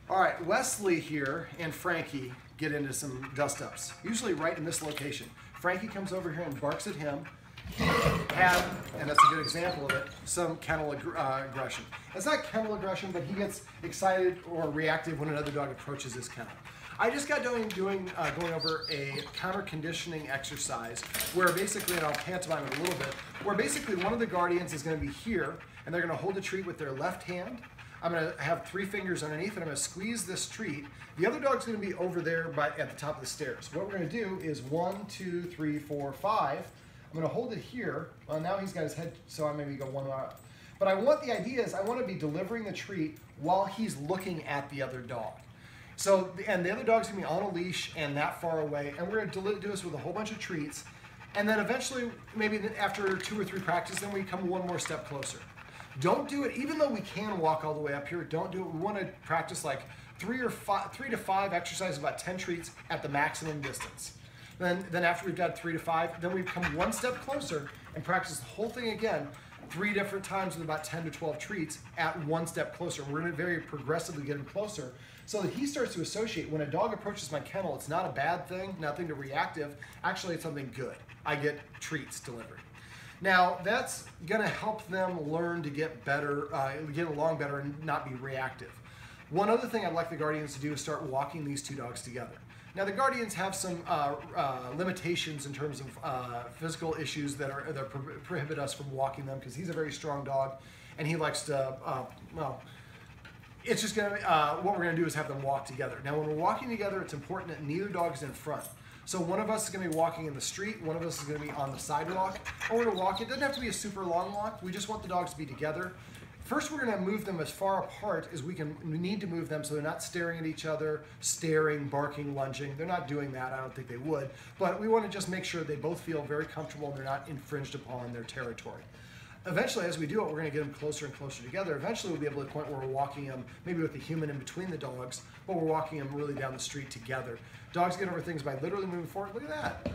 All right, Wessley here and Frankie get into some dust-ups, usually right in this location. Frankie comes over here and barks at him. He had, and that's a good example of it, some kennel aggression. It's not kennel aggression, but he gets excited or reactive when another dog approaches his kennel. I just got going over a counter conditioning exercise where basically, and I'll pantomime it a little bit, where basically one of the guardians is going to be here, and they're going to hold a treat with their left hand. I'm going to have 3 fingers underneath, and I'm going to squeeze this treat. The other dog's going to be over there at the top of the stairs. What we're going to do is 1, 2, 3, 4, 5. I'm going to hold it here. Well, now he's got his head, so I maybe go 1 up. But the idea is I want to be delivering the treat while he's looking at the other dog. So, and the other dog's going to be on a leash and that far away, and we're going to do this with a whole bunch of treats. And then eventually, maybe after 2 or 3 practices, then we come 1 more step closer. Don't do it, even though we can walk all the way up here, don't do it. We want to practice like 3 to 5 exercises, about 10 treats at the maximum distance. Then after we've got 3 to 5, then we come 1 step closer and practice the whole thing again 3 different times with about 10 to 12 treats at 1 step closer. We're going to very progressively get him closer so that he starts to associate when a dog approaches my kennel, it's not a bad thing, nothing to reactive. Actually, it's something good. I get treats delivered. Now, that's going to help them learn to get better, get along better and not be reactive. One other thing I'd like the guardians to do is start walking these 2 dogs together. Now, the guardians have some limitations in terms of physical issues that prohibit us from walking them because he's a very strong dog and he likes to, well, it's just going to, what we're going to do is have them walk together. Now, when we're walking together, it's important that neither dog is in front. So one of us is going to be walking in the street, one of us is going to be on the sidewalk, or we're going to walk. It doesn't have to be a super long walk. We just want the dogs to be together. First, we're going to move them as far apart as we need to move them so they're not staring at each other, staring, barking, lunging. They're not doing that. I don't think they would. But we want to just make sure they both feel very comfortable and they're not infringed upon their territory. Eventually, as we do it, we're going to get them closer and closer together. Eventually, we'll be able to the point where we're walking them, maybe with the human in between the dogs, but we're walking them really down the street together. Dogs get over things by literally moving forward. Look at that.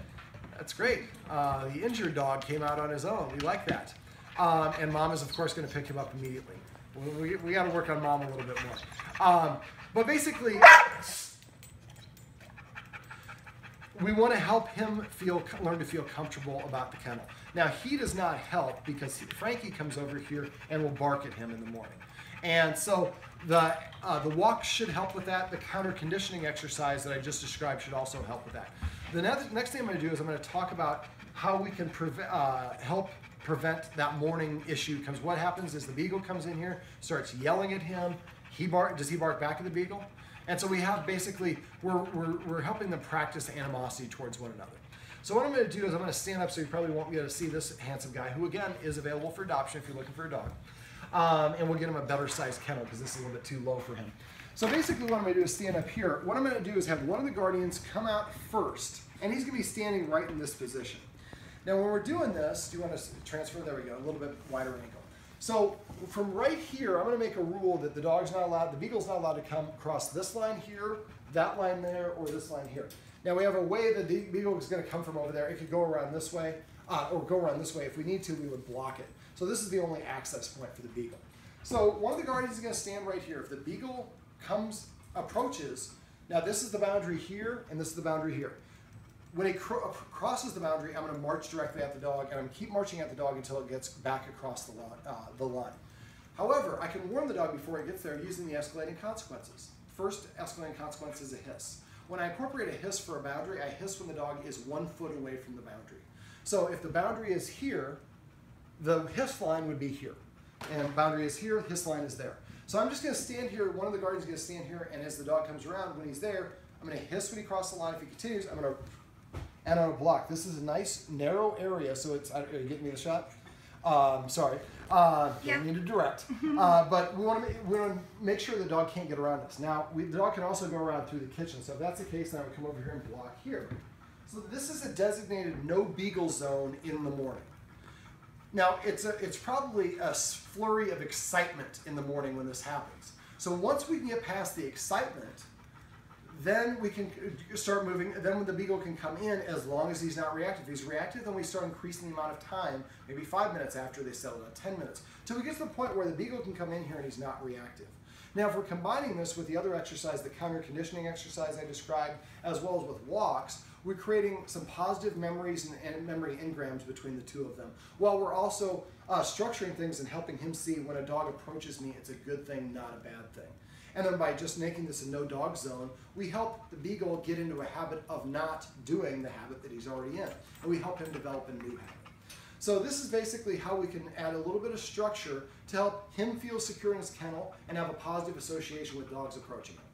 That's great. The injured dog came out on his own. We like that. And Mom is, of course, going to pick him up immediately. We got to work on Mom a little bit more. But basically, we want to help him learn to feel comfortable about the kennel. Now, he does not help because Frankie comes over here and will bark at him in the morning. And so the walk should help with that. The counter conditioning exercise that I just described should also help with that. The next thing I'm going to do is I'm going to talk about how we can help prevent that morning issue. Because what happens is the beagle comes in here, starts yelling at him. Does he bark back at the beagle? And so we have basically, we're helping them practice animosity towards one another. So what I'm going to do is I'm going to stand up so you probably won't be able to see this handsome guy, who again is available for adoption if you're looking for a dog. And we'll get him a better sized kennel because this is a little bit too low for him. So basically what I'm going to do is stand up here. What I'm going to do is have one of the guardians come out first, and he's going to be standing right in this position. Now when we're doing this, do you want to transfer? There we go, a little bit wider angle. So from right here, I'm going to make a rule that the beagle's not allowed to come across this line here, that line there, or this line here. Now we have a way that the beagle is going to come from over there. It could go around this way, or go around this way. If we need to, we would block it. So this is the only access point for the beagle. So one of the guardians is going to stand right here. If the beagle approaches, now this is the boundary here, and this is the boundary here. When it crosses the boundary, I'm going to march directly at the dog, and I'm going to keep marching at the dog until it gets back across the line. However, I can warn the dog before it gets there using the escalating consequences. First escalating consequence is a hiss. When I incorporate a hiss for a boundary, I hiss when the dog is 1 foot away from the boundary. So if the boundary is here, the hiss line would be here. And boundary is here, hiss line is there. So I'm just going to stand here, one of the guardians is going to stand here, and as the dog comes around, when he's there, I'm going to hiss when he crosses the line. If he continues, I'm going to block. This is a nice narrow area, so it's, are you getting me the shot? Sorry, don't need to direct. But we want to make sure the dog can't get around us. Now, the dog can also go around through the kitchen. So if that's the case, then I would come over here and block here. So this is a designated no beagle zone in the morning. Now, it's probably a flurry of excitement in the morning when this happens. So once we can get past the excitement, then we can start moving. Then the beagle can come in as long as he's not reactive. If he's reactive, then we start increasing the amount of time, maybe 5 minutes after they settle down, 10 minutes, till we get to the point where the beagle can come in here and he's not reactive. Now, if we're combining this with the other exercise, the counter conditioning exercise I described, as well as with walks, we're creating some positive memories and memory engrams between the two of them, while we're also structuring things and helping him see when a dog approaches me, it's a good thing, not a bad thing. And then by just making this a no dog zone, we help the beagle get into a habit of not doing the habit that he's already in, and we help him develop a new habit. So this is basically how we can add a little bit of structure to help him feel secure in his kennel and have a positive association with dogs approaching him.